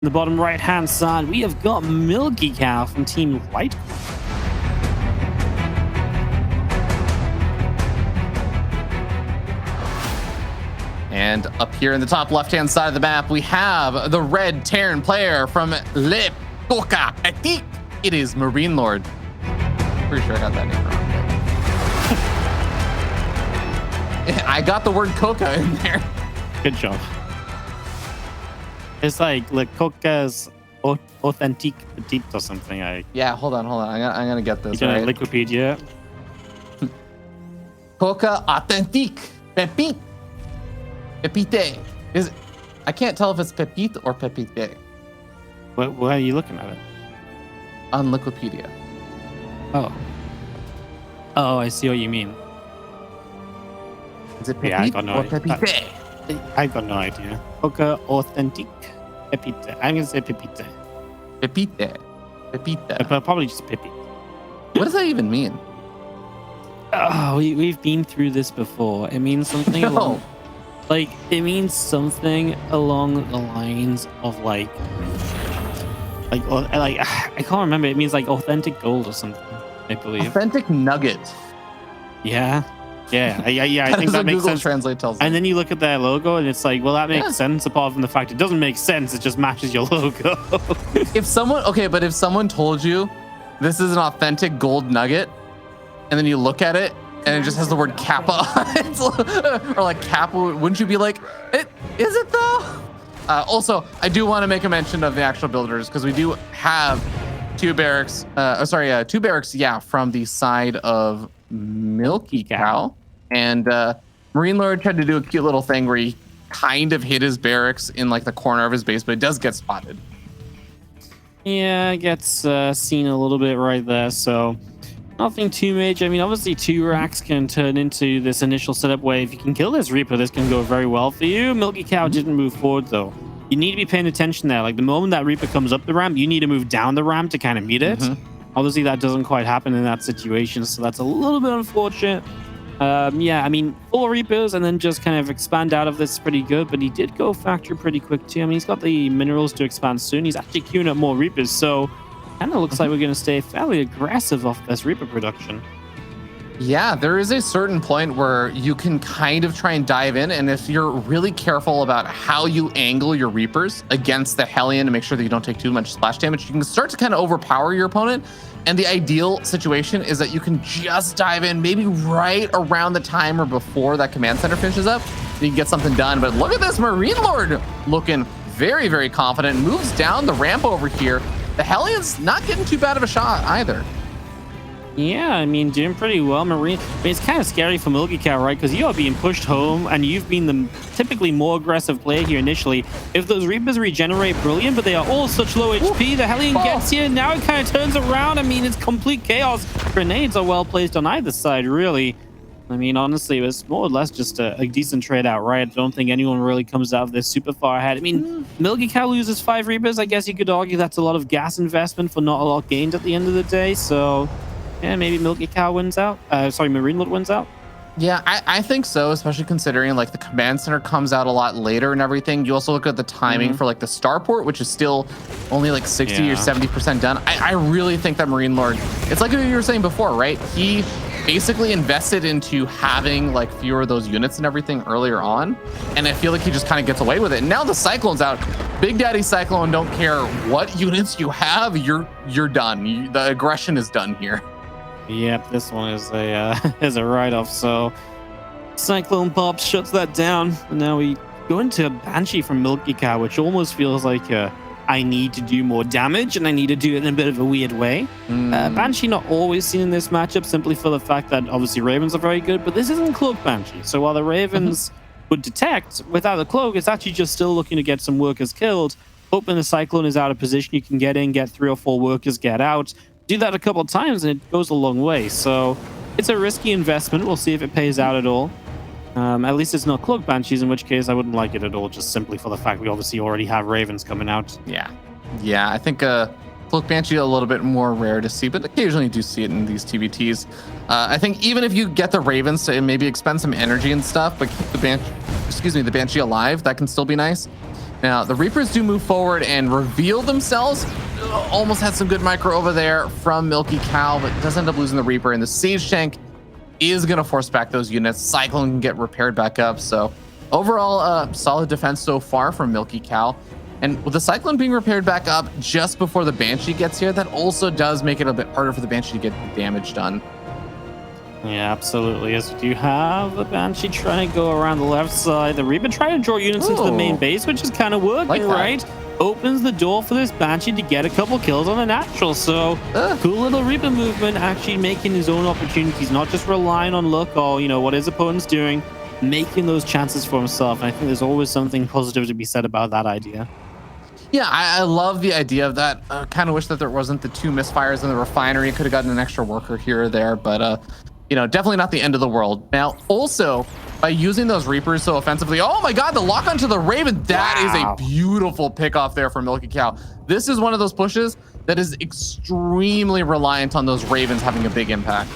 the bottom right-hand side, we have got MilkiCow from Team White. And up here in the top left-hand side of the map, we have the red Terran player from Le Coca Petit. It is MarineLorD. Pretty sure I got that name wrong. I got the word Coca in there. Good job. It's like Le Coca's authentique petite or something. Yeah, hold on. I'm gonna get this. You Right? know, Wikipedia. Coca authentique pepite. Pepite. I can't tell if it's pepite or pepite. Why are you looking at it? On Wikipedia. Oh, I see what you mean. Is it pepite Yeah, I got no or idea. pepite? I've got no idea. Coca authentique pepite. I'm gonna say pepite. Pepite. Pepite. But probably just pepite. What does that even mean? Oh, we've been through this before. It means something along, like it means something along the lines of like I can't remember. It means like authentic gold or something, I believe. Authentic nugget. Yeah. I think that makes Google sense. Translate tells me. And then you look at their logo, and it's like, well, that makes sense. Apart from the fact it doesn't make sense, it just matches your logo. If someone told you this is an authentic gold nugget, and then you look at it and it just has the word Kappa on it, or like Kappa, wouldn't you be like, is it though? Also, I do want to make a mention of the actual builders because we do have two barracks, from the side of MilkiCow. And MarineLorD tried to do a cute little thing where he kind of hid his barracks in like the corner of his base, but it does get spotted. Yeah, it gets seen a little bit right there, so nothing too major. I mean, obviously 2 racks can turn into this initial setup where if you can kill this Reaper, this can go very well for you. MilkiCow didn't move forward though. You need to be paying attention there. Like the moment that Reaper comes up the ramp, you need to move down the ramp to kind of meet it. Obviously that doesn't quite happen in that situation, so that's a little bit unfortunate. Yeah, I mean, 4 Reapers and then just kind of expand out of this is pretty good, but he did go factory pretty quick too. I mean, he's got the minerals to expand soon. He's actually queuing up more Reapers, so kind of looks like we're going to stay fairly aggressive off this Reaper production. Yeah, there is a certain point where you can kind of try and dive in, and if you're really careful about how you angle your Reapers against the Hellion to make sure that you don't take too much splash damage, you can start to kind of overpower your opponent. And the ideal situation is that you can just dive in maybe right around the time or before that command center finishes up, and you can get something done. But look at this MarineLorD looking very, very confident, moves down the ramp over here. The Hellion's not getting too bad of a shot either. Yeah, I mean, doing pretty well. It's kind of scary for MilkiCow, right? Because you are being pushed home, and you've been the typically more aggressive player here initially. If those Reapers regenerate, brilliant, but they are all such low HP. The Hellion gets here, now it kind of turns around. I mean, it's complete chaos. Grenades are well placed on either side, really. I mean, honestly, it was more or less just a decent trade outright. I don't think anyone really comes out of this super far ahead. I mean, MilkiCow loses 5 Reapers. I guess you could argue that's a lot of gas investment for not a lot gained at the end of the day, so... yeah, maybe MilkiCow wins out. MarineLorD wins out. Yeah, I think so, especially considering like the command center comes out a lot later and everything. You also look at the timing for like the starport, which is still only like 60 or 70% done. I really think that MarineLorD, it's like you were saying before, right? He basically invested into having like fewer of those units and everything earlier on. And I feel like he just kind of gets away with it. And now the Cyclone's out. Big Daddy Cyclone don't care what units you have, you're done. The aggression is done here. Yep, this one is a write-off. So Cyclone Pops shuts that down, and now we go into a Banshee from MilkiCow, which almost feels like I need to do more damage, and I need to do it in a bit of a weird way. Banshee not always seen in this matchup, simply for the fact that obviously Ravens are very good, but this isn't Cloak Banshee. So while the Ravens would detect without the cloak, it's actually just still looking to get some workers killed. Hoping the Cyclone is out of position, you can get in, get 3 or 4 workers, get out. Do that a couple of times and it goes a long way. So it's a risky investment. We'll see if it pays out at all. At least it's not Cloak Banshees, in which case I wouldn't like it at all, just simply for the fact we obviously already have Ravens coming out. Yeah, I think Cloak Banshee a little bit more rare to see, but occasionally you do see it in these TBTs. I think even if you get the Ravens to maybe expend some energy and stuff, but keep the Banshee alive, that can still be nice. Now, the Reapers do move forward and reveal themselves. Almost had some good micro over there from MilkiCow, but does end up losing the Reaper. And the Siege Tank is going to force back those units. Cyclone can get repaired back up. So overall, solid defense so far from MilkiCow. And with the Cyclone being repaired back up just before the Banshee gets here, that also does make it a bit harder for the Banshee to get the damage done. Yeah, absolutely. As we do have the Banshee trying to go around the left side. The Reaper trying to draw units into the main base, which is kind of working, right? Opens the door for this Banshee to get a couple kills on a natural. So cool little Reaper movement, actually making his own opportunities, not just relying on luck or, you know, what his opponent's doing, making those chances for himself. And I think there's always something positive to be said about that idea. Yeah, I love the idea of that. Kind of wish that there wasn't the 2 misfires in the refinery. Could have gotten an extra worker here or there, but you know, definitely not the end of the world. Now, also, by using those Reapers so offensively, oh my God, the lock onto the Raven, that is a beautiful pick off there for MilkiCow. This is one of those pushes that is extremely reliant on those Ravens having a big impact.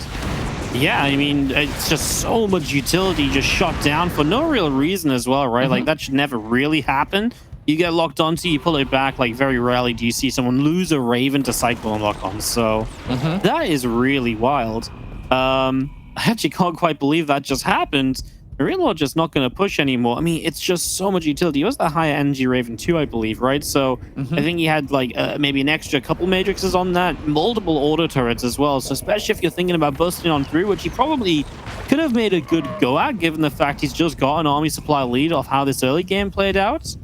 Yeah, I mean, it's just so much utility just shot down for no real reason as well, right? Like, that should never really happen. You get locked onto, you pull it back. Like, very rarely do you see someone lose a Raven to Cyclone lock on. So that is really wild. I actually can't quite believe that just happened. MarineLorD just not going to push anymore. I mean, it's just so much utility. It was the higher energy Raven 2, I believe, right? So I think he had like maybe an extra couple matrixes on that, multiple auto turrets as well. So especially if you're thinking about busting on through, which he probably could have made a good go at, given the fact he's just got an army supply lead off how this early game played out.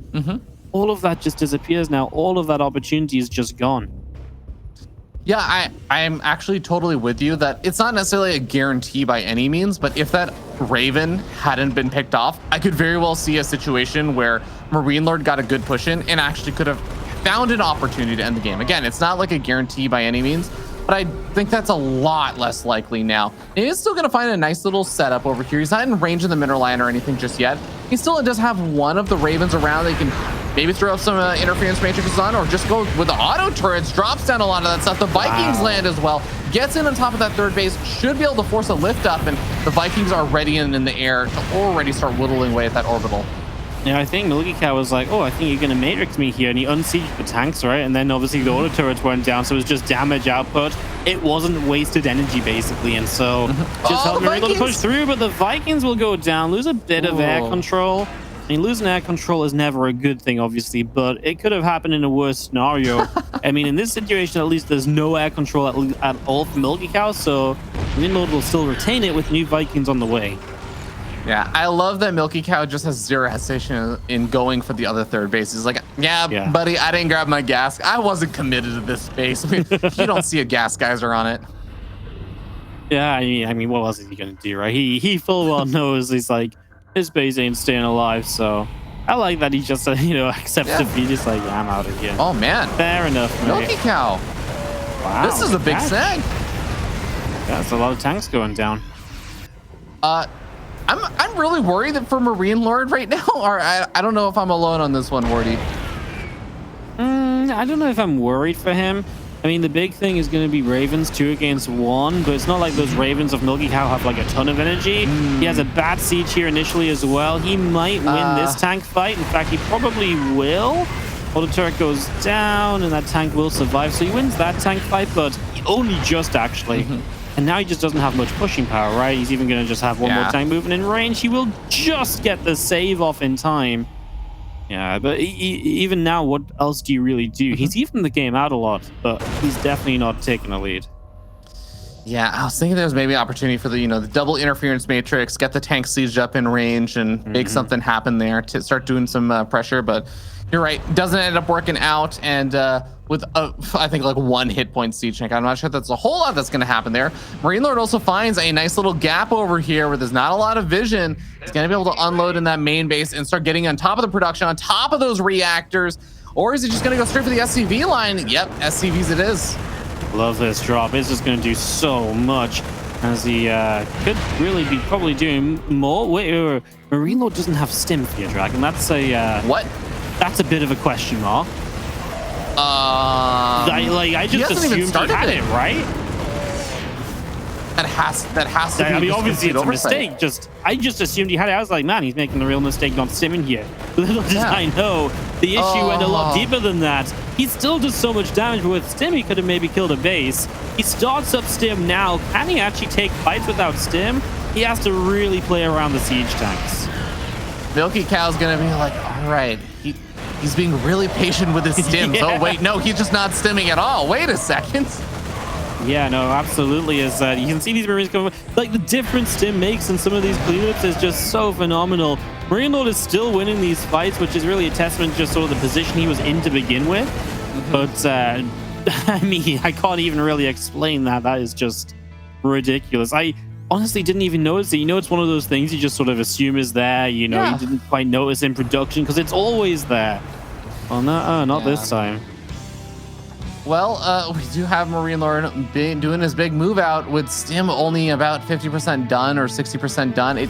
All of that just disappears now. All of that opportunity is just gone. Yeah, I'm actually totally with you that it's not necessarily a guarantee by any means, but if that Raven hadn't been picked off, I could very well see a situation where MarineLorD got a good push in and actually could have found an opportunity to end the game. Again, it's not like a guarantee by any means, but I think that's a lot less likely now. He is still going to find a nice little setup over here. He's not in range of the mineral line or anything just yet. He still does have one of the Ravens around that he can maybe throw up some interference matrices on, or just go with the auto turrets, drops down a lot of that stuff. The Vikings land as well, gets in on top of that third base, should be able to force a lift up, and the Vikings are ready and in the air to already start whittling away at that orbital. Yeah, I think MilkiCow was like, oh, I think you're going to matrix me here. And he unsieged the tanks, right? And then obviously the auto turrets went down. So it was just damage output. It wasn't wasted energy, basically. And so just helped MarineLorD push through. But the Vikings will go down, lose a bit of air control. I mean, losing air control is never a good thing, obviously, but it could have happened in a worse scenario. I mean, in this situation, at least there's no air control at all for MilkiCow. So MarineLorD will still retain it with new Vikings on the way. Yeah, I love that MilkiCow just has zero hesitation in going for the other third base. He's like, yeah, buddy, I didn't grab my gas. I wasn't committed to this base. I mean, you don't see a gas geyser on it. Yeah, I mean, what else is he going to do, right? He full well knows he's like, his base ain't staying alive, so I like that he just, you know, accepts defeat. He's like, yeah, I'm out of here. Oh, man. Fair enough, mate. MilkiCow. Wow. This is a big seg. That's a lot of tanks going down. I'm really worried that for MarineLorD right now, or I don't know if I'm alone on this one, Wardy. I don't know if I'm worried for him. I mean, the big thing is going to be Ravens 2 against 1, but it's not like those Ravens of MilkiCow have like a ton of energy. He has a bad siege here initially as well. He might win this tank fight. In fact, he probably will. Auto turret goes down, and that tank will survive. So he wins that tank fight, but only just actually. And now he just doesn't have much pushing power, right? He's even going to just have one more tank moving in range. He will just get the save off in time. Yeah, but even now, what else do you really do? He's even the game out a lot, but he's definitely not taking a lead. Yeah, I was thinking there was maybe an opportunity for the, the double interference matrix, get the tank sieged up in range and make something happen there to start doing some pressure, but you're right, doesn't end up working out, and with I think like 1 hit point siege tank. I'm not sure that's a whole lot that's going to happen there. MarineLorD also finds a nice little gap over here where there's not a lot of vision. He's going to be able to unload in that main base and start getting on top of the production, on top of those reactors, or is he just going to go straight for the SCV line? Yep, SCVs it is. Love this drop. It's just going to do so much, as he could really be probably doing more. Wait, MarineLorD doesn't have stim for your dragon. That's a what? That's a bit of a question mark. I just assumed he had it, right? That has to be. I mean, obviously it's a mistake. I just assumed he had it. I was like, man, he's making the real mistake not stimming here. Little did I know, the issue went a lot Oh. deeper than that. He still does so much damage, but with Stim, he could have maybe killed a base. He starts up Stim now. Can he actually take fights without Stim? He has to really play around the siege tanks. MilkiCow's gonna be like, all right, he's being really patient with his stims. Yeah. Oh wait, no, he's just not stimming at all. Wait a second. Yeah, no, absolutely. Is that you can see these Marines coming. Like, the difference Stim makes in some of these cleanups is just so phenomenal. MarineLorD is still winning these fights, which is really a testament to just sort of the position he was in to begin with. But I mean, I can't even really explain that. That is just ridiculous. I honestly didn't even notice it. You know, it's one of those things you just sort of assume is there. You know, Yeah. you didn't quite notice in production because it's always there. Well, no, not Yeah. this time. Well, we do have MarineLorD doing his big move out with Stim only about 50% done or 60% done.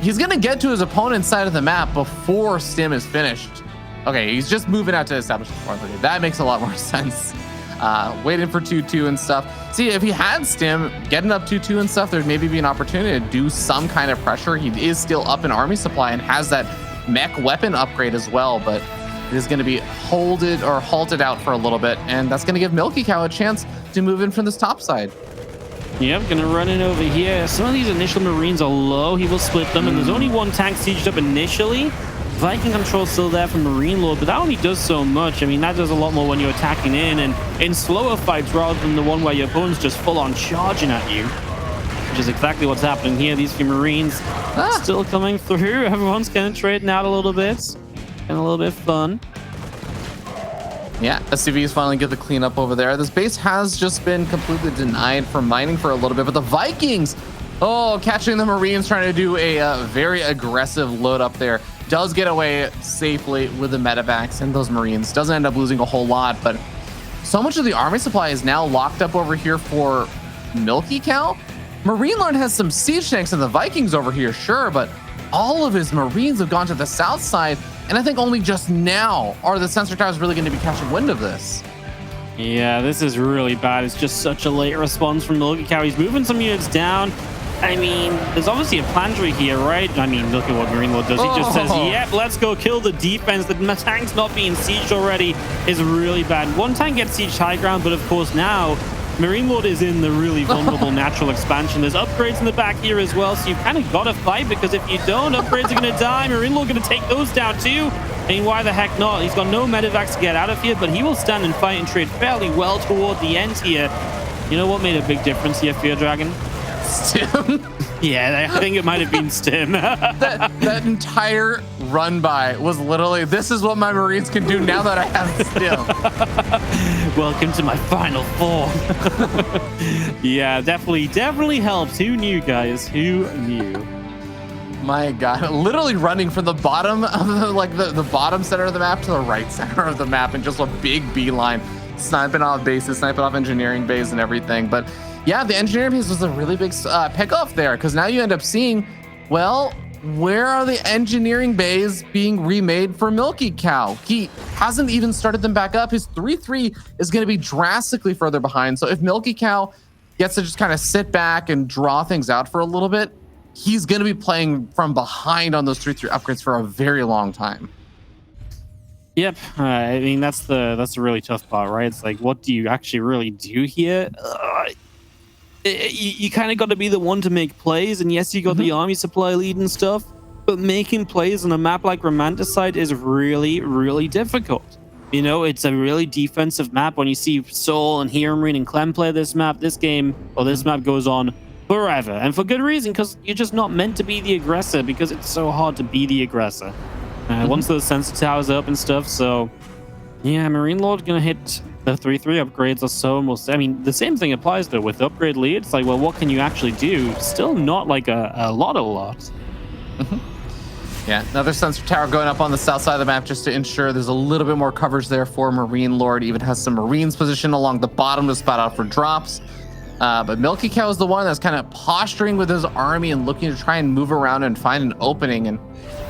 He's going to get to his opponent's side of the map before Stim is finished. Okay, he's just moving out to establish the fourth. Okay, that makes a lot more sense. Waiting for 2-2 and stuff. See, if he had Stim getting up 2-2 and stuff, there'd maybe be an opportunity to do some kind of pressure. He is still up in army supply and has that mech weapon upgrade as well, but it is going to be halted out for a little bit, and that's going to give MilkiCow a chance to move in from this top side. Yep, gonna run in over here. Some of these initial Marines are low. He will split them, and there's only one tank sieged up initially. Viking control still there from MarineLorD, but that only does so much. I mean, that does a lot more when you're attacking in and in slower fights rather than the one where your opponent's just full on charging at you, which is exactly what's happening here. These few Marines still coming through. Everyone's kind of trading out a little bit. And a little bit of fun. Yeah, SCVs finally get the cleanup over there. This base has just been completely denied from mining for a little bit, but the Vikings, catching the Marines trying to do a very aggressive load up there, does get away safely with the medevacs and those Marines. Doesn't end up losing a whole lot, but so much of the army supply is now locked up over here for MilkiCow. MarineLorD has some siege tanks and the Vikings over here, sure, but all of his Marines have gone to the south side, and I think only just now are the sensor towers really going to be catching wind of this. Yeah, this is really bad. It's just such a late response from MilkiCow. He's moving some units down. I mean, there's obviously a plantry here, right? I mean, look at what MarineLorD does. He just says, yep, let's go kill the defense. The tank's not being sieged already is really bad. One tank gets sieged high ground, but of course now MarineLorD is in the really vulnerable natural expansion. There's upgrades in the back here as well, so you've kind of got to fight, because if you don't, upgrades are going to die. MarineLorD going to take those down too. I mean, why the heck not? He's got no medevacs to get out of here, but he will stand and fight and trade fairly well toward the end here. You know what made a big difference here, Fear Dragon? Stim. Yeah, I think it might have been Stim. that entire run by was literally, this is what my Marines can do now that I have Stim. Welcome to my final form. Yeah, definitely helps. Who knew, guys? Who knew? My God, literally running from the bottom of the bottom center of the map to the right center of the map in just a big beeline, sniping off bases, sniping off engineering bays and everything. But yeah, the engineering base was a really big pickoff there, because now you end up seeing, well, where are the engineering bays being remade for MilkiCow? He hasn't even started them back up. His 3-3 is going to be drastically further behind. So if MilkiCow gets to just kind of sit back and draw things out for a little bit, he's going to be playing from behind on those 3-3 upgrades for a very long time. Yep. I mean, that's the really tough part, right? It's like, what do you actually really do here? You kind of got to be the one to make plays, and yes, you got the army supply lead and stuff, but making plays on a map like Romanticide is really, really difficult. You know, it's a really defensive map. When you see Soul and Marine and Clem play this map, this map goes on forever, and for good reason, because you're just not meant to be the aggressor, because it's so hard to be the aggressor. Once those sensor towers up and stuff, so yeah, MarineLorD gonna hit the 3-3 upgrades or so, and I mean, the same thing applies though with upgrade lead. It's like, well, what can you actually do? Still not like a lot. Yeah, another sensor tower going up on the south side of the map just to ensure there's a little bit more coverage there for MarineLorD. Even has some Marines positioned along the bottom to spot out for drops. But MilkiCow is the one that's kind of posturing with his army and looking to try and move around and find an opening. And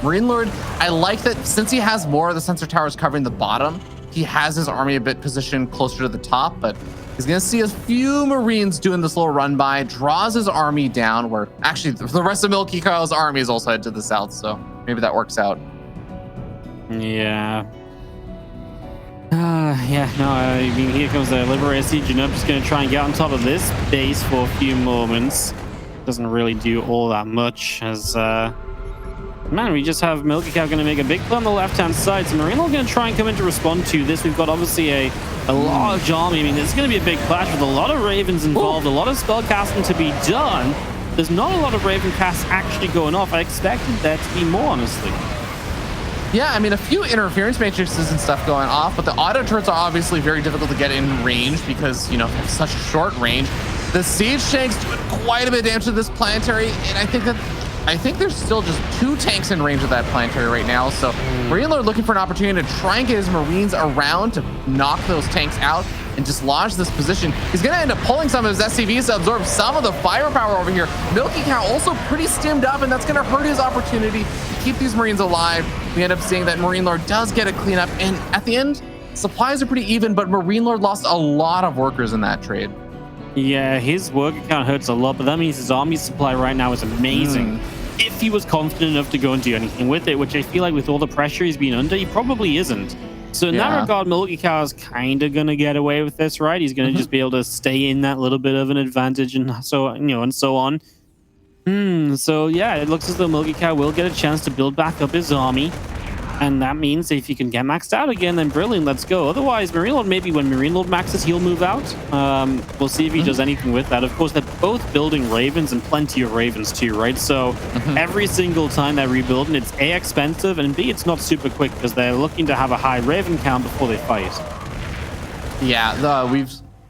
MarineLorD, I like that since he has more of the sensor towers covering the bottom, he has his army a bit positioned closer to the top, but he's going to see a few Marines doing this little run by, draws his army down, where actually the rest of MilkiCow's army is also headed to the south, so maybe that works out. Yeah. Yeah, no, I mean, here comes the Liberator Siege, and I'm just going to try and get on top of this base for a few moments. Doesn't really do all that much, as, man, we just have MilkiCow going to make a big play on the left-hand side, so MarineLorD going to try and come in to respond to this. We've got, obviously, a large army. I mean, there's going to be a big clash with a lot of Ravens involved, a lot of spell casting to be done. There's not a lot of Raven casts actually going off. I expected there to be more, honestly. Yeah, I mean, a few interference matrices and stuff going off, but the auto turrets are obviously very difficult to get in range because, you know, have such short range. The siege tanks doing quite a bit of damage to this planetary, and I think there's still just 2 tanks in range of that planetary right now. So MarineLorD looking for an opportunity to try and get his Marines around to knock those tanks out and dislodge this position. He's going to end up pulling some of his SCVs to absorb some of the firepower over here. MilkiCow also pretty stimmed up, and that's going to hurt his opportunity to keep these Marines alive. We end up seeing that MarineLorD does get a cleanup, and at the end, supplies are pretty even, but MarineLorD lost a lot of workers in that trade. Yeah, his worker count hurts a lot, but that means his army supply right now is amazing. If he was confident enough to go and do anything with it, which I feel like with all the pressure he's been under, he probably isn't. So in that regard, MilkiCow is kind of going to get away with this, right? He's going to just be able to stay in that little bit of an advantage, and so, you know, and so on. So yeah, it looks as though MilkiCow will get a chance to build back up his army. And that means if he can get maxed out again, then brilliant, let's go. Otherwise, MarineLorD, maybe when MarineLorD maxes, he'll move out. We'll see if he does anything with that. Of course, they're both building Ravens and plenty of Ravens too, right? So every single time they're rebuilding, it's A, expensive, and B, it's not super quick because they're looking to have a high Raven count before they fight. Yeah,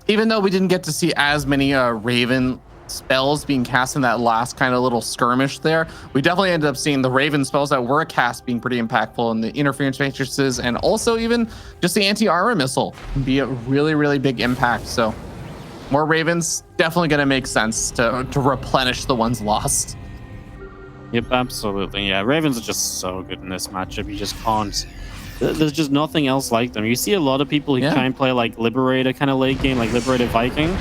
even though we didn't get to see as many Raven spells being cast in that last kind of little skirmish there, we definitely ended up seeing the Raven spells that were cast being pretty impactful, and the interference matrices, and also even just the anti-armor missile can be a really, really big impact. So more Ravens definitely going to make sense to replenish the ones lost. Yep, absolutely. Yeah, Ravens are just so good in this matchup. You just can't. There's just nothing else like them. You see a lot of people who try and play like Liberator kind of late game, like Liberator Viking.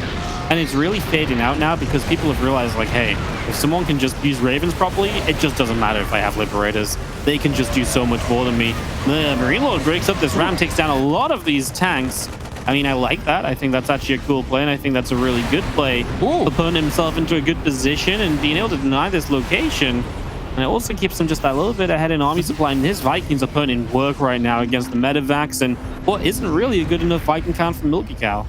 And it's really fading out now because people have realized, like, hey, if someone can just use Ravens properly, it just doesn't matter if I have Liberators. They can just do so much more than me. The MarineLorD breaks up this ram, takes down a lot of these tanks. I mean, I like that. I think that's actually a cool play, and I think that's a really good play for putting himself into a good position and being able to deny this location. And it also keeps him just that little bit ahead in army supply. And his Vikings are putting in work right now against the Medivacs and what isn't really a good enough Viking count for MilkiCow.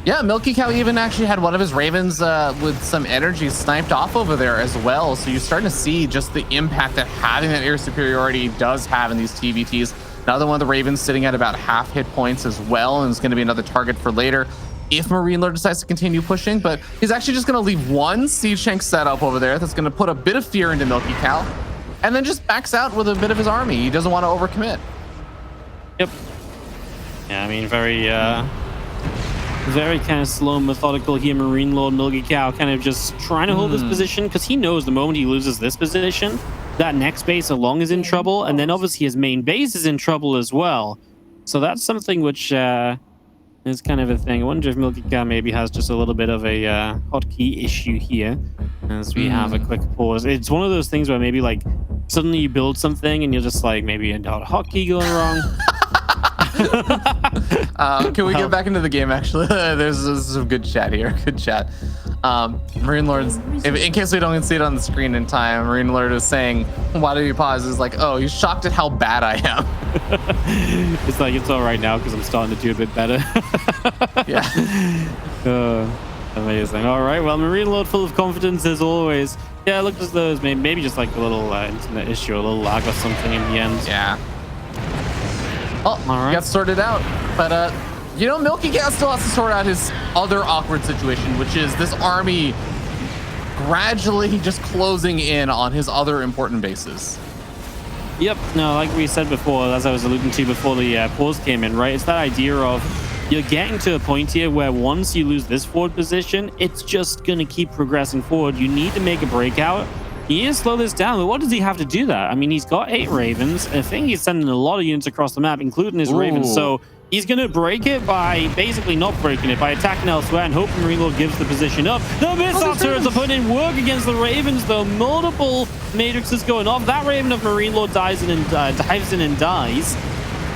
Yeah, MilkiCow even actually had one of his Ravens with some energy sniped off over there as well. So you're starting to see just the impact that having that air superiority does have in these TVTs. Another one of the Ravens sitting at about half hit points as well, and it's going to be another target for later if MarineLorD decides to continue pushing. But he's actually just going to leave one siege tank setup over there that's going to put a bit of fear into MilkiCow, and then just backs out with a bit of his army. He doesn't want to overcommit. Yep. Yeah, I mean, very kind of slow and methodical here. MarineLorD, MilkiCow kind of just trying to hold this position because he knows the moment he loses this position, that next base along is in trouble, and then obviously his main base is in trouble as well. So that's something which is kind of a thing. I wonder if MilkiCow maybe has just a little bit of a hotkey issue here as we have a quick pause. It's one of those things where maybe like suddenly you build something and you're just like maybe a hotkey going wrong. Can we get back into the game? Actually, there's some good chat here. Good chat. MarineLorD's, in case we don't see it on the screen in time, MarineLorD is saying, why do you pause? It's like, oh, he's shocked at how bad I am. It's like, it's all right now because I'm starting to do a bit better. Yeah. Amazing. All right, well, MarineLorD full of confidence as always. Yeah, it looked as though it was maybe just like a little internet issue, a little lag or something in the end. Yeah. Oh, all right. Got sorted out. But, you know, MilkiCow still has to sort out his other awkward situation, which is this army gradually just closing in on his other important bases. Yep. No, like we said before, as I was alluding to before the pause came in, right? It's that idea of you're getting to a point here where once you lose this forward position, it's just going to keep progressing forward. You need to make a breakout. You need to slow this down, but what does he have to do that? I mean, he's got 8 Ravens. I think he's sending a lot of units across the map, including his Ravens. So He's going to break it by basically not breaking it, by attacking elsewhere and hoping MarineLorD gives the position up. The missile turrets are putting in work against the Ravens, though. Multiple matrixes going off. That Raven of MarineLorD dives in and dies.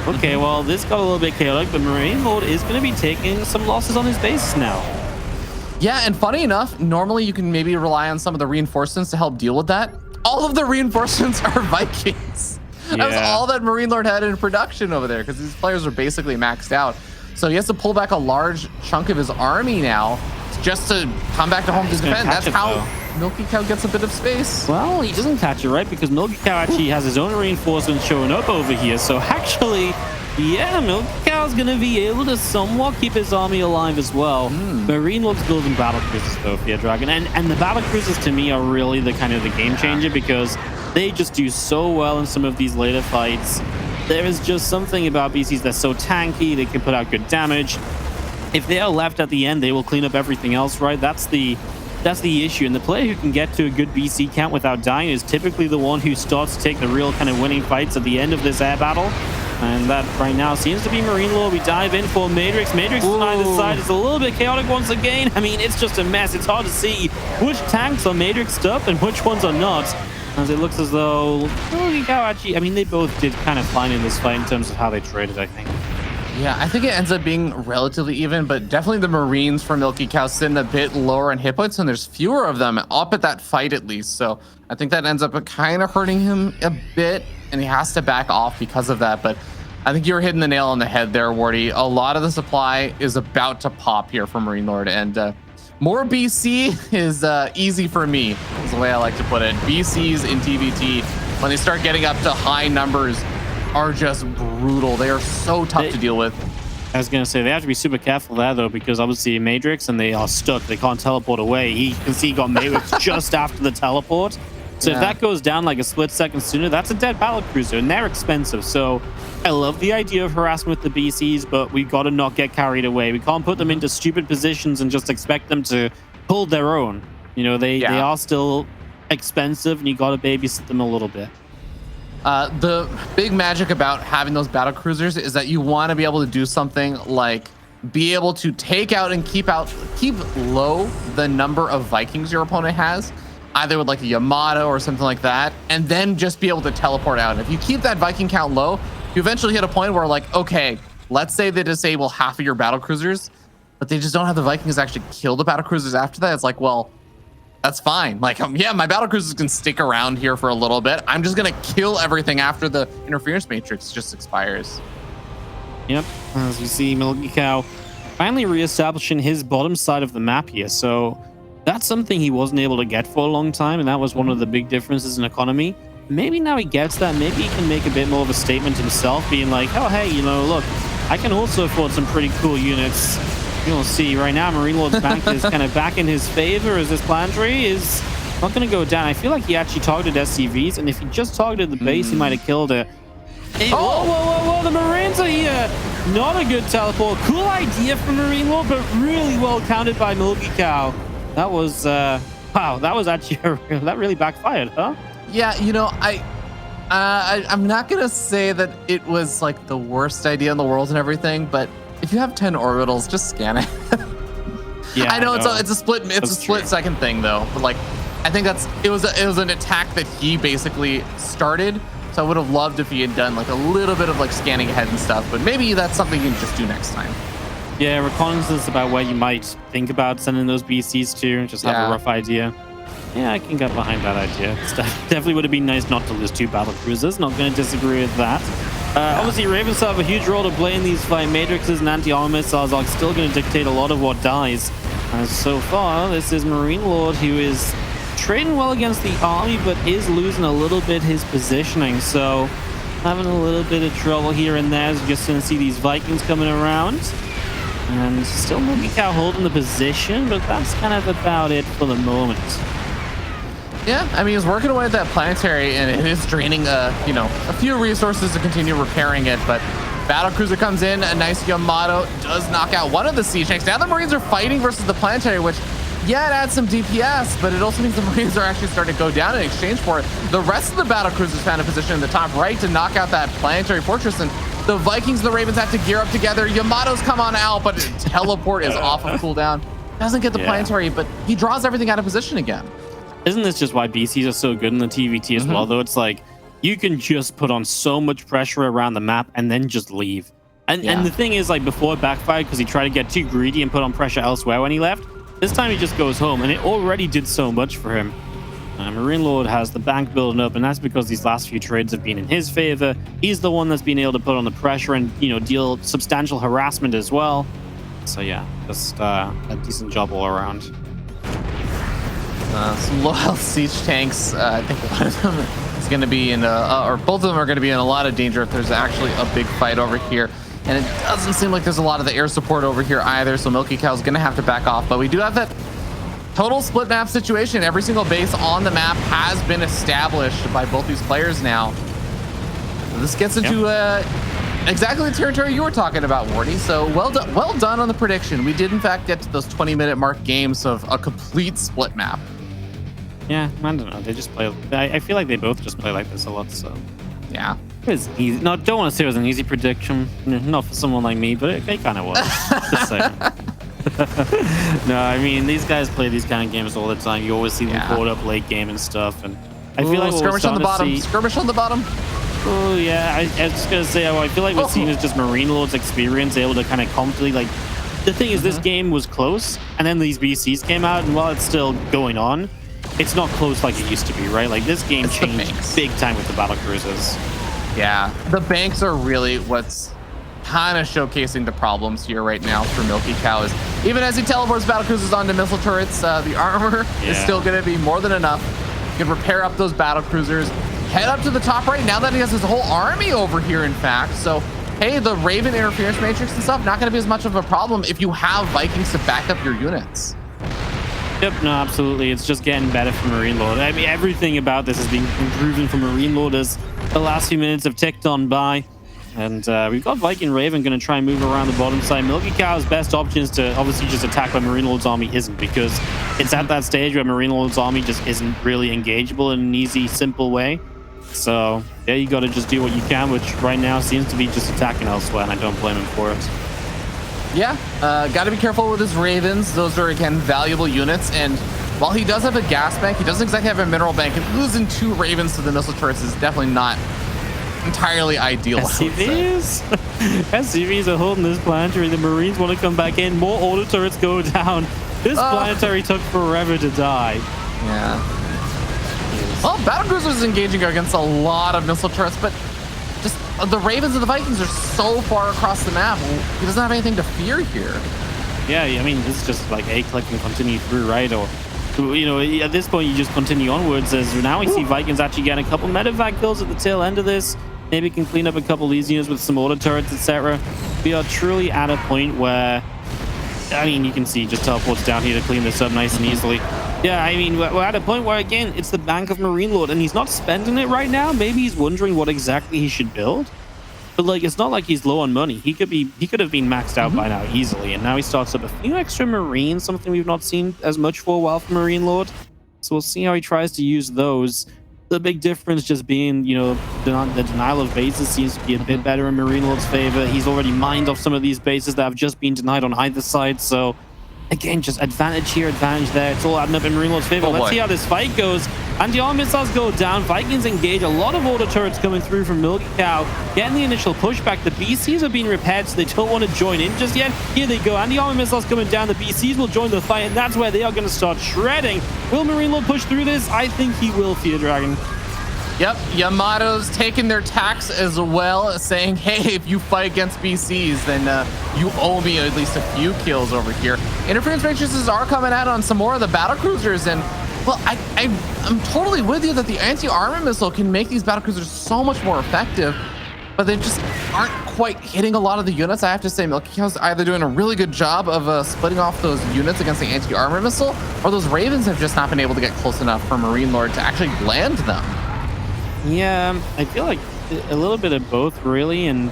Okay, well, this got a little bit chaotic, but MarineLorD is going to be taking some losses on his base now. Yeah, and funny enough, normally you can maybe rely on some of the reinforcements to help deal with that. All of the reinforcements are Vikings. Yeah. That was all that MarineLorD had in production over there because these players are basically maxed out. So he has to pull back a large chunk of his army now just to come back to home to defend. That's how MilkiCow gets a bit of space. Well, he doesn't catch it, right? Because MilkiCow actually has his own reinforcements showing up over here. So actually, yeah, MilkiCow is going to be able to somewhat keep his army alive as well. MarineLorD's building battlecruisers, though, Fear Dragon. And the battlecruisers, to me, are really the kind of the game changer because they just do so well in some of these later fights. There is just something about BCs that's so tanky. They can put out good damage. If they are left at the end, they will clean up everything else, right? That's the issue. And the player who can get to a good BC count without dying is typically the one who starts to take the real kind of winning fights at the end of this air battle. And that right now seems to be MarineLorD. We dive in for Matrix. Matrix on either side is a little bit chaotic once again. I mean, it's just a mess. It's hard to see which tanks are Matrixed up and which ones are not. As it looks as though MilkiCow actually, I mean, they both did kind of fine in this fight in terms of how they traded, I think. Yeah, I think it ends up being relatively even, but definitely the Marines for MilkiCow sitting a bit lower in hit points, and there's fewer of them up at that fight at least. So I think that ends up kind of hurting him a bit, and he has to back off because of that. But I think you're hitting the nail on the head there, Wardy. A lot of the supply is about to pop here for MarineLorD, and more BC is easy for me, is the way I like to put it. BCs in TVT, when they start getting up to high numbers, are just brutal. They are so tough to deal with. I was going to say, they have to be super careful there, though, because obviously Matrix, and they are stuck. They can't teleport away. You can see he got Matrix just after the teleport. So if that goes down like a split second sooner, that's a dead battlecruiser, and they're expensive. So I love the idea of harassing with the BCs, but we've got to not get carried away. We can't put them into stupid positions and just expect them to hold their own. You know, they are still expensive, and you got to babysit them a little bit. The big magic about having those battle cruisers is that you want to be able to do something like be able to take out and keep low the number of Vikings your opponent has, either with like a Yamato or something like that, and then just be able to teleport out. And if you keep that Viking count low, you eventually hit a point where, like, okay, let's say they disable half of your battle cruisers, but they just don't have the Vikings actually kill the battle cruisers after that. It's like, well, that's fine. Like, yeah, my battle cruisers can stick around here for a little bit. I'm just gonna kill everything after the interference matrix just expires. Yep, as we see MilkiCow finally reestablishing his bottom side of the map here. So that's something he wasn't able to get for a long time, and that was one of the big differences in economy. Maybe now he gets that. Maybe he can make a bit more of a statement himself, being like, oh, hey, you know, look, I can also afford some pretty cool units. You'll see right now MarineLorD's bank is kind of back in his favor as this planetary is not going to go down. I feel like he actually targeted SCVs, and if he just targeted the base, he might have killed it. Hey, whoa, the Marines are here. Not a good teleport. Cool idea from MarineLorD, but really well counted by MilkiCow. That was, wow, that was actually, that really backfired, huh? Yeah, you know, I'm not going to say that it was like the worst idea in the world and everything, but if you have 10 orbitals, just scan it. Yeah, I know it's a split second thing though, but like I think it was an attack that he basically started. So I would have loved if he had done like a little bit of like scanning ahead and stuff, but maybe that's something you can just do next time. Yeah, reconnaissance about where you might think about sending those BCs to, and just have a rough idea. Yeah, I can get behind that idea. Definitely would have been nice not to lose 2 battle cruisers. Not going to disagree with that. Obviously, Ravens have a huge role to play in these fight. Matrixes and anti-armor missiles are still going to dictate a lot of what dies. So far, this is MarineLorD, who is trading well against the army, but is losing a little bit his positioning. So having a little bit of trouble here and there. As you're just going to see these Vikings coming around. And still MilkiCow holding the position, but that's kind of about it for the moment. Yeah, I mean, he's working away at that planetary, and it is draining, you know, a few resources to continue repairing it. But battlecruiser comes in, a nice Yamato does knock out one of the siege tanks. Now the Marines are fighting versus the planetary, which, yeah, it adds some DPS, but it also means the Marines are actually starting to go down in exchange for it. The rest of the battlecruisers found a position in the top right to knock out that planetary fortress, and The Vikings and the Ravens have to gear up together. Yamato's come on out, but teleport is off of cooldown. Doesn't get the planetary, but he draws everything out of position again. Isn't this just why BCs are so good in the TVT as well, though? It's like, you can just put on so much pressure around the map and then just leave. And the thing is, like, before it backfired because he tried to get too greedy and put on pressure elsewhere when he left, this time he just goes home, and it already did so much for him. MarineLorD has the bank building up, and that's because these last few trades have been in his favor. He's the one that's been able to put on the pressure and, you know, deal substantial harassment as well. So yeah, just a decent job all around. Some low health siege tanks. I think one of them is going to be in, or both of them are going to be in a lot of danger if there's actually a big fight over here. And it doesn't seem like there's a lot of the air support over here either, so MilkiCow is going to have to back off. But we do have that total split map situation. Every single base on the map has been established by both these players now. So this gets into exactly the territory you were talking about, Wardy. So well done on the prediction. We did in fact get to those 20-minute mark games of a complete split map. Yeah, I don't know. They just play. I feel like they both just play like this a lot. So yeah, it was easy. No, don't want to say it was an easy prediction. Not for someone like me, but it kind of was. Just saying. No, I mean, these guys play these kind of games all the time. You always see them caught up late game and stuff. And I feel like skirmish on the bottom. Skirmish on the bottom. Oh yeah, I was just gonna say. I feel like we're seeing is just MarineLorD's experience, able to kind of confidently like. The thing is, this game was close, and then these BCs came out, and while it's still going on, it's not close like it used to be, right? Like this game changed big time with the battle cruisers. Yeah, the banks are really what's kind of showcasing the problems here right now for MilkiCow. Is even as he teleports battle cruisers onto missile turrets, the armor is still going to be more than enough. You can repair up those battle cruisers, head up to the top right now that he has his whole army over here, in fact. So, hey, the Raven interference matrix and stuff, not going to be as much of a problem if you have Vikings to back up your units. Yep, no, absolutely. It's just getting better for MarineLorD. I mean, everything about this has been improving for MarineLorD as the last few minutes have ticked on by. And we've got Viking Raven going to try and move around the bottom side. MilkiCow's best option is to obviously just attack where MarineLorD's army isn't, because it's at that stage where MarineLorD's army just isn't really engageable in an easy, simple way. So, yeah, you got to just do what you can, which right now seems to be just attacking elsewhere, and I don't blame him for it. Yeah, got to be careful with his Ravens. Those are, again, valuable units. And while he does have a gas bank, he doesn't exactly have a mineral bank. And losing 2 Ravens to the missile turrets is definitely not entirely ideal. SCVs? SCVs are holding this planetary. The Marines want to come back in. More auto turrets go down. This planetary took forever to die. Yeah. Well, battle cruisers is engaging against a lot of missile turrets, but just the Ravens and the Vikings are so far across the map. He doesn't have anything to fear here. Yeah, I mean, this is just like A-click and continue through, right? Or, you know, at this point, you just continue onwards, as now we see Vikings actually getting a couple medevac kills at the tail end of this. Maybe can clean up a couple of these units with some auto turrets, etc. We are truly at a point where, I mean, you can see just teleports down here to clean this up nice and easily. Yeah, I mean, we're at a point where, again, it's the bank of MarineLorD, and he's not spending it right now. Maybe he's wondering what exactly he should build. But, like, it's not like he's low on money. He could have been maxed out by now easily, and now he starts up a few extra Marines, something we've not seen as much for a while from MarineLorD. So we'll see how he tries to use those. The big difference just being, you know, the denial of bases seems to be a bit better in MarineLorD's favor. He's already mined off some of these bases that have just been denied on either side, so again, just advantage here, advantage there. It's all adding up in MarineLorD's favor. Let's see how this fight goes. Anti-armor missiles go down. Vikings engage. A lot of auto turrets coming through from MilkiCow. Getting the initial pushback. The BCs are being repaired, so they don't want to join in just yet. Here they go. Anti-armor missiles coming down. The BCs will join the fight, and that's where they are going to start shredding. Will MarineLorD push through this? I think he will, Fear Dragon. Yep, Yamato's taking their tax as well, saying, hey, if you fight against BCs, then you owe me at least a few kills over here. Interference matrices are coming out on some more of the battle cruisers, and well, I'm totally with you that the anti-armor missile can make these battle cruisers so much more effective, but they just aren't quite hitting a lot of the units. I have to say, MilkiCow's either doing a really good job of splitting off those units against the anti-armor missile, or those Ravens have just not been able to get close enough for MarineLorD to actually land them. Yeah, I feel like a little bit of both, really, and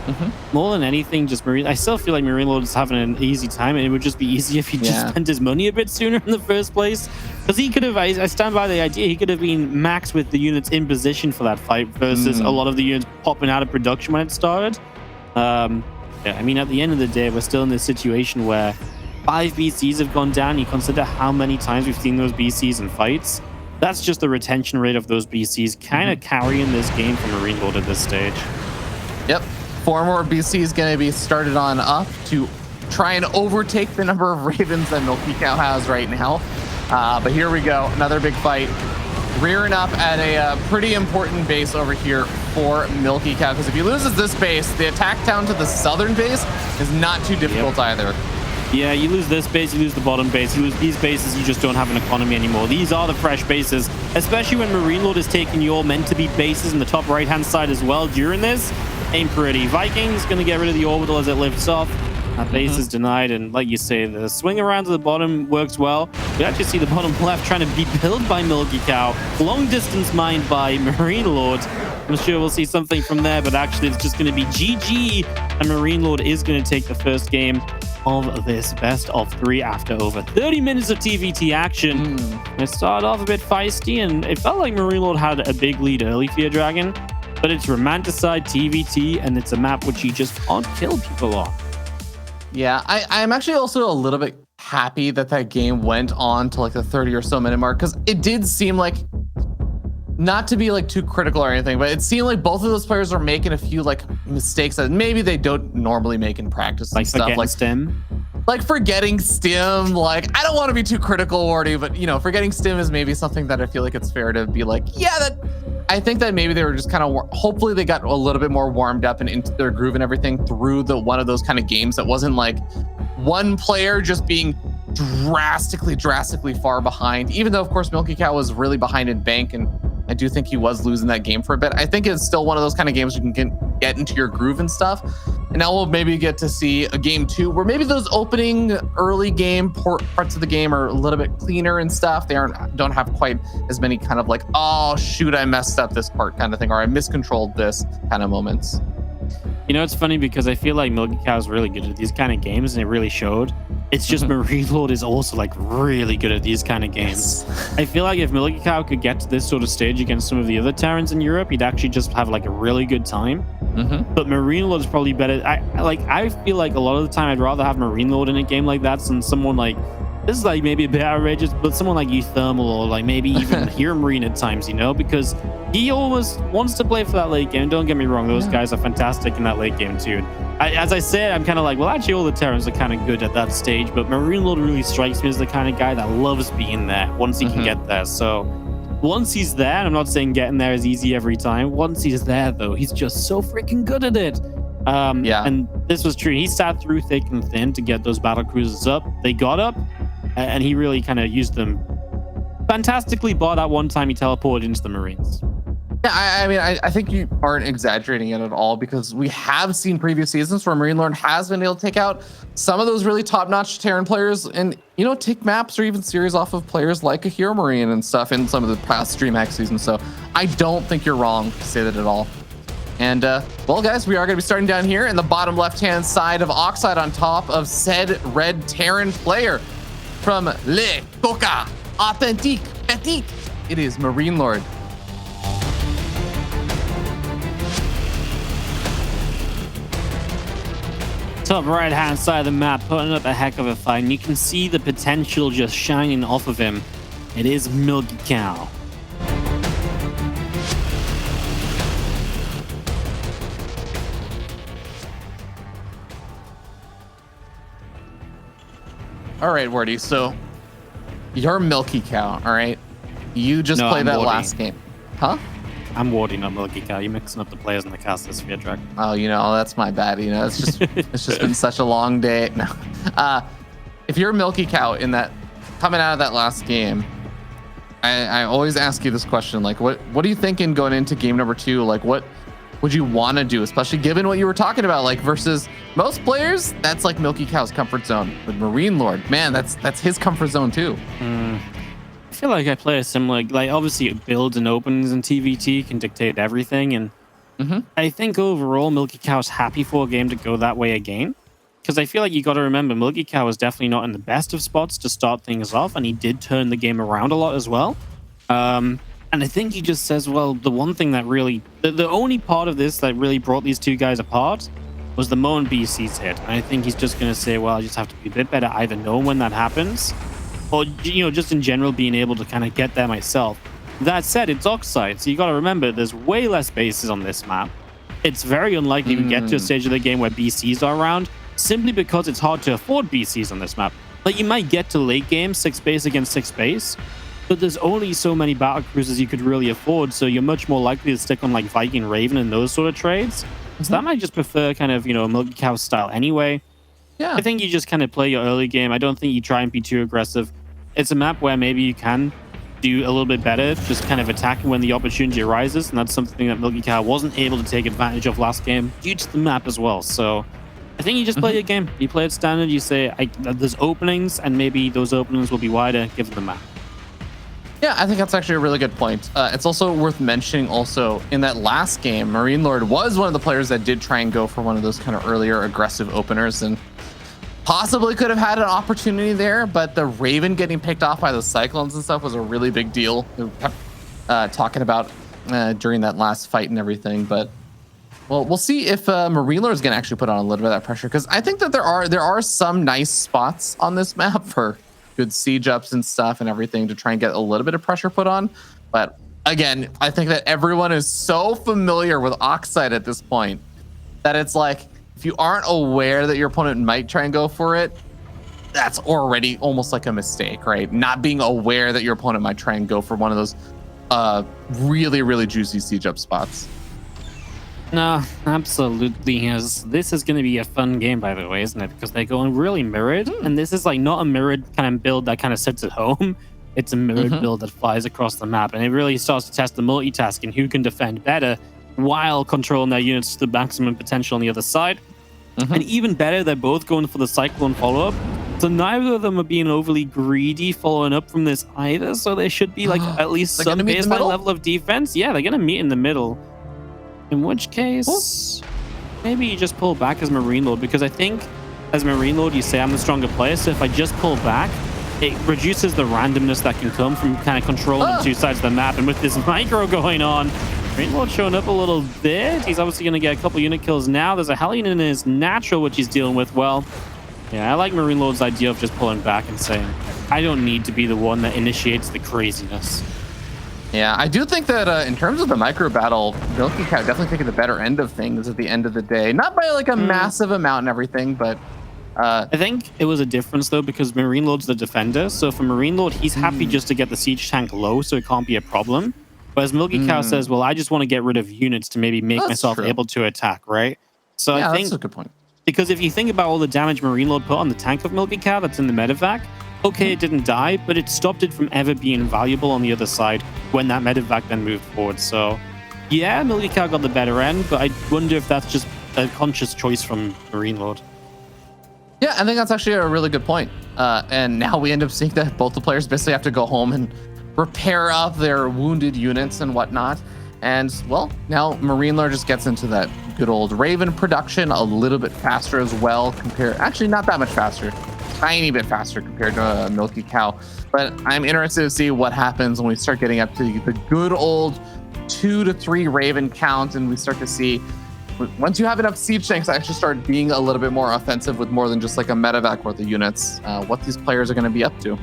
more than anything, just I still feel like MarineLorD is having an easy time, and it would just be easy if he just spent his money a bit sooner in the first place. Because he could have, I stand by the idea, he could have been maxed with the units in position for that fight versus a lot of the units popping out of production when it started. Yeah, I mean, at the end of the day, we're still in this situation where 5 BCs have gone down. You consider how many times we've seen those BCs in fights. That's just the retention rate of those BCs kind of carrying this game for MarineLorD at this stage. Yep. 4 more BCs going to be started on up to try and overtake the number of Ravens that MilkiCow has right now. But here we go. Another big fight. Rearing up at a pretty important base over here for MilkiCow, because if he loses this base, the attack down to the southern base is not too difficult either. Yeah, you lose this base, you lose the bottom base, you lose these bases, you just don't have an economy anymore. These are the fresh bases, especially when MarineLorD is taking your meant-to-be bases in the top right-hand side as well during this. Ain't pretty. Viking's going to get rid of the orbital as it lifts off. That base is denied, and like you say, the swing around to the bottom works well. We actually see the bottom left trying to be built by MilkiCow. Long distance mined by MarineLorD. I'm sure we'll see something from there, but actually it's just going to be GG, and MarineLorD is going to take the first game of this best of 3 after over 30 minutes of TVT action. It started off a bit feisty, and it felt like MarineLorD had a big lead early, Fear Dragon, but it's romanticized TVT, and it's a map which you just can't kill people on. Yeah, I'm actually also a little bit happy that that game went on to like the 30 or so minute mark, because it did seem like, not to be like too critical or anything, but it seemed like both of those players are making a few like mistakes that maybe they don't normally make in practice and stuff. Like stim, like forgetting stim. Like, I don't want to be too critical, Wardy, but you know, forgetting stim is maybe something that I feel like it's fair to be like, yeah, that. I think that maybe they were just kind of, hopefully they got a little bit more warmed up and into their groove and everything through the one of those kind of games that wasn't like one player just being drastically far behind. Even though, of course, MilkiCow was really behind in bank, and I do think he was losing that game for a bit. I think it's still one of those kind of games you can get into your groove and stuff. And now we'll maybe get to see a game 2 where maybe those opening early game parts of the game are a little bit cleaner and stuff. They don't have quite as many kind of like, oh shoot, I messed up this part kind of thing, or I miscontrolled this kind of moments. You know, it's funny because I feel like MilkiCow is really good at these kind of games, and it really showed. It's just MarineLorD is also like really good at these kind of games. I feel like if MilkiCow could get to this sort of stage against some of the other Terrans in Europe, he'd actually just have like a really good time. But MarineLorD is probably better. I feel like a lot of the time I'd rather have MarineLorD in a game like that than someone like, this is like maybe a bit outrageous, but someone like Euthermal or like maybe even Hero Marine at times, you know, because he almost wants to play for that late game. Don't get me wrong, those guys are fantastic in that late game too. As I said, I'm kind of like, well, actually all the Terrans are kind of good at that stage, but MarineLorD really strikes me as the kind of guy that loves being there once he can get there. So once he's there, and I'm not saying getting there is easy every time, once he's there though, he's just so freaking good at it. And this was true. He sat through thick and thin to get those battle cruisers up. They got up, and he really kind of used them fantastically, bar that one time he teleported into the Marines. Yeah, I mean, I think you aren't exaggerating it at all, because we have seen previous seasons where MarineLorD has been able to take out some of those really top-notch Terran players and, you know, take maps or even series off of players like a Hero Marine and stuff in some of the past DreamHack seasons. So I don't think you're wrong to say that at all. And, well, guys, we are going to be starting down here in the bottom left-hand side of Oxide on top of said red Terran player from Le Coca Authentique Petit. It is MarineLorD. Top right hand side of the map, putting up a heck of a fight, and you can see the potential just shining off of him. It is MilkiCow. All right, Wordy, so you're MilkiCow, all right? You just played that last game. Huh? I'm Wardy, not MilkiCow. You're mixing up the players in the cast this Fear Dragon. Oh, you know, that's my bad. You know, it's just been such a long day. No. If you're MilkiCow in that, coming out of that last game, I always ask you this question, like, what are you thinking going into game number 2? Like, what would you want to do, especially given what you were talking about, like, versus most players, that's like MilkiCow's comfort zone. With MarineLorD, man, that's his comfort zone too. I feel like I play a similar, like, obviously builds and opens and TVT can dictate everything, and I think overall MilkiCow's happy for a game to go that way again, because I feel like you got to remember MilkiCow was definitely not in the best of spots to start things off, and he did turn the game around a lot as well. And I think he just says, well, the one thing that really, the only part of this that really brought these two guys apart was the moment BC's hit. And I think he's just going to say, well, I just have to be a bit better either knowing when that happens or, just in general being able to kind of get there myself. That said, it's Oxide, so you got to remember there's way less bases on this map. It's very unlikely we get to a stage of the game where BCs are around, simply because it's hard to afford BCs on this map. Like, you might get to late game 6 base against 6 base, but there's only so many battle cruisers you could really afford, so you're much more likely to stick on like Viking Raven and those sort of trades. So that might just prefer kind of, MilkiCow style anyway. Yeah. I think you just kind of play your early game. I don't think you try and be too aggressive. It's a map where maybe you can do a little bit better, just kind of attacking when the opportunity arises, and that's something that MilkiCow wasn't able to take advantage of last game due to the map as well. So I think you just play your game. You play it standard, you say, there's openings, and maybe those openings will be wider given the map. Yeah, I think that's actually a really good point. It's also worth mentioning also in that last game, MarineLorD was one of the players that did try and go for one of those kind of earlier aggressive openers and possibly could have had an opportunity there, but the Raven getting picked off by the Cyclones and stuff was a really big deal. We kept talking about during that last fight and everything, but well, we'll see if MarineLorD is going to actually put on a little bit of that pressure, because I think that there are some nice spots on this map for good siege ups and stuff and everything to try and get a little bit of pressure put on. But again, I think that everyone is so familiar with Oxide at this point that it's like, if you aren't aware that your opponent might try and go for it, that's already almost like a mistake, right? Not being aware that your opponent might try and go for one of those really, really juicy siege up spots. No, absolutely. This is going to be a fun game, by the way, isn't it? Because they're going really mirrored, and this is like not a mirrored kind of build that kind of sits at home. It's a mirrored build that flies across the map, and it really starts to test the multitasking, who can defend better while controlling their units to the maximum potential on the other side. And even better, they're both going for the Cyclone follow-up. So neither of them are being overly greedy following up from this either. So there should be like at least some baseline level of defense. Yeah, they're going to meet in the middle. In which case, maybe you just pull back as MarineLorD, because I think as MarineLorD, you say I'm the stronger player. So if I just pull back, it reduces the randomness that can come from kind of controlling the two sides of the map. And with this micro going on, MarineLorD showing up a little bit. He's obviously going to get a couple unit kills now. There's a Hellion in his natural, which he's dealing with well. Yeah, I like MarineLorD's idea of just pulling back and saying, I don't need to be the one that initiates the craziness. Yeah, I do think that in terms of the micro battle, MilkiCow definitely taking the better end of things at the end of the day. Not by like a massive amount and everything, but I think it was a difference though, because MarineLorD's the defender. So for MarineLorD, he's happy just to get the siege tank low, so it can't be a problem. Whereas MilkiCow says, well, I just want to get rid of units to maybe make myself able to attack, right? So I think that's a good point. Because if you think about all the damage MarineLorD put on the tank of MilkiCow that's in the medevac, okay, it didn't die, but it stopped it from ever being valuable on the other side when that medevac then moved forward. So yeah, MilkiCow got the better end, but I wonder if that's just a conscious choice from MarineLorD. Yeah, I think that's actually a really good point. And now we end up seeing that both the players basically have to go home and repair up their wounded units and whatnot. And well, now MarineLorD just gets into that good old Raven production a little bit faster as well, actually not that much faster, tiny bit faster compared to MilkiCow. But I'm interested to see what happens when we start getting up to the good old 2 to 3 Raven count, and we start to see, once you have enough siege tanks actually start being a little bit more offensive with more than just like a medevac worth of units, what these players are going to be up to.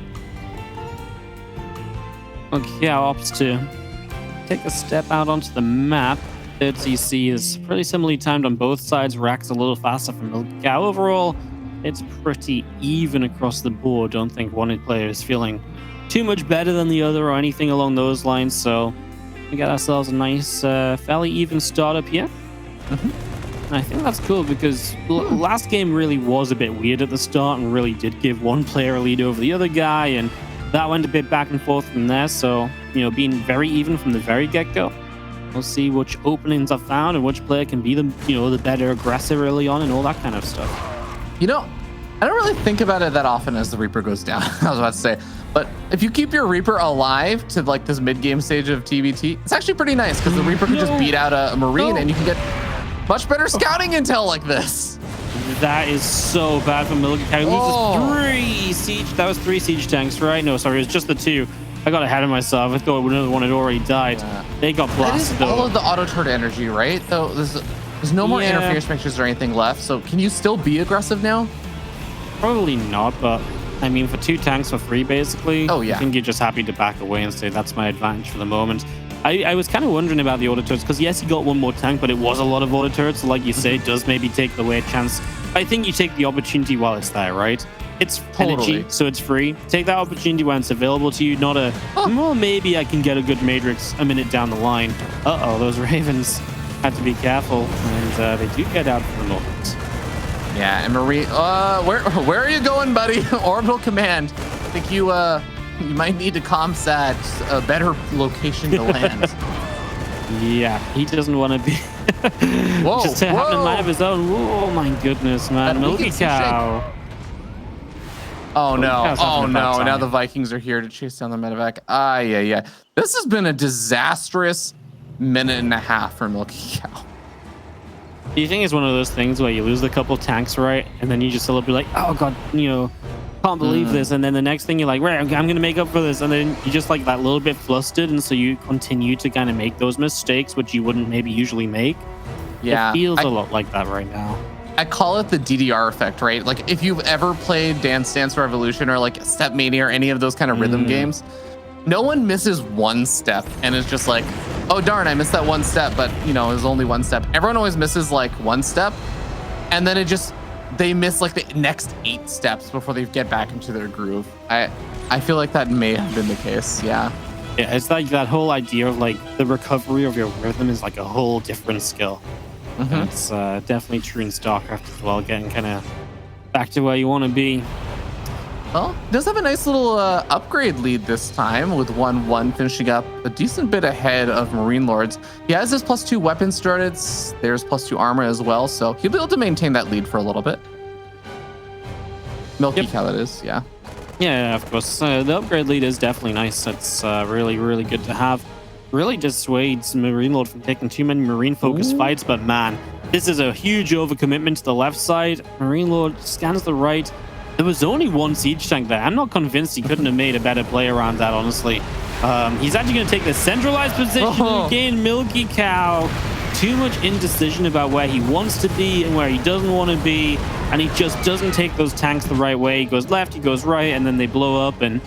MilkiCow opts to take a step out onto the map. Third CC is pretty similarly timed on both sides. Rack's a little faster from MilkiCow. Overall, it's pretty even across the board. Don't think one player is feeling too much better than the other or anything along those lines. So we got ourselves a nice, fairly even startup here. And I think that's cool because last game really was a bit weird at the start and really did give one player a lead over the other guy, and that went a bit back and forth from there. So, being very even from the very get-go. We'll see which openings are found and which player can be the better aggressor early on and all that kind of stuff. I don't really think about it that often as the Reaper goes down. I was about to say, but if you keep your Reaper alive to like this mid-game stage of TBT, it's actually pretty nice because the Reaper can just beat out a Marine and you can get much better scouting intel like this. That is so bad for MilkiCow. He loses 3 siege. That was 3 siege tanks, right? No, sorry, it was just the 2. I got ahead of myself. I thought another one had already died. They got blasted. That is all of the auto turret energy, right? Though There's no more Yeah. interference mixtures or anything left. So can you still be aggressive now? Probably not, but I mean, for 2 tanks for free, basically. Oh, yeah. I think you're just happy to back away and say that's my advantage for the moment. I was kind of wondering about the auto turrets because yes, you got 1 more tank, but it was a lot of auto turrets. So like you say, it does maybe take away chance. I think you take the opportunity while it's there, right? It's Totally. energy, so it's free. Take that opportunity when it's available to you, not a, well, maybe I can get a good Matrix a minute down the line. Uh-oh, those Ravens have to be careful, and they do get out for the moment. Yeah, and Marine, where are you going, buddy? Orbital command. I think you might need to comsat a better location to land. Yeah, he doesn't want to be Whoa, just having a whoa. mind of his own. Oh my goodness, man. That weakens some MilkiCow. Oh no! MilkiCow's having Oh a bad no! Now time. the Vikings are here to chase down the medevac. Yeah. This has been a disastrous minute and a half for MilkiCow. Do you think it's one of those things where you lose a couple tanks, right? And then you just be like, oh god, can't believe this. And then the next thing you're like, right, I'm going to make up for this. And then you just like that little bit flustered. And so you continue to kind of make those mistakes, which you wouldn't maybe usually make. Yeah, It feels a lot like that right now. I call it the DDR effect, right? Like if you've ever played Dance Dance Revolution or like Step Mania or any of those kind of rhythm games, no one misses 1 step and it's just like, oh darn, I missed that 1 step, but it was only 1 step. Everyone always misses like 1 step, and then they miss like the next 8 steps before they get back into their groove. I feel like that may have been the case. Yeah. Yeah, it's like that whole idea of like the recovery of your rhythm is like a whole different skill. And it's definitely true in StarCraft as well, getting kind of back to where you want to be. Well, does have a nice little upgrade lead this time with 1-1 finishing up a decent bit ahead of MarineLords. He has his +2 weapon started. There's +2 armor as well, so he'll be able to maintain that lead for a little bit. MilkiCow, that is, yeah. Yeah, of course. The upgrade lead is definitely nice. It's really, really good to have. Really dissuades MarineLorD from taking too many marine-focused fights, but man, this is a huge overcommitment to the left side. MarineLorD scans the right. There was only 1 siege tank there. I'm not convinced he couldn't have made a better play around that, honestly. He's actually going to take the centralized position again. MilkiCow. Too much indecision about where he wants to be and where he doesn't want to be, and he just doesn't take those tanks the right way. He goes left, he goes right, and then they blow up, and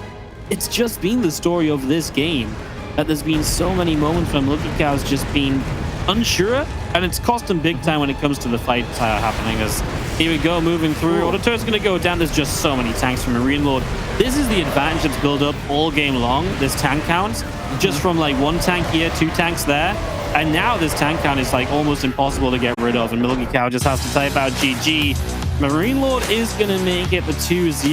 it's just been the story of this game that there's been so many moments where MilkiCow's just been unsure, and it's cost him big time when it comes to the fight happening. As here we go, moving through. Auto turret's going to go down. There's just so many tanks from MarineLorD. This is the advantage that's built up all game long, this tank count, just from like 1 tank here, 2 tanks there. And now this tank count is like almost impossible to get rid of, and MilkiCow just has to type out GG. MarineLorD is going to make it the 2-0.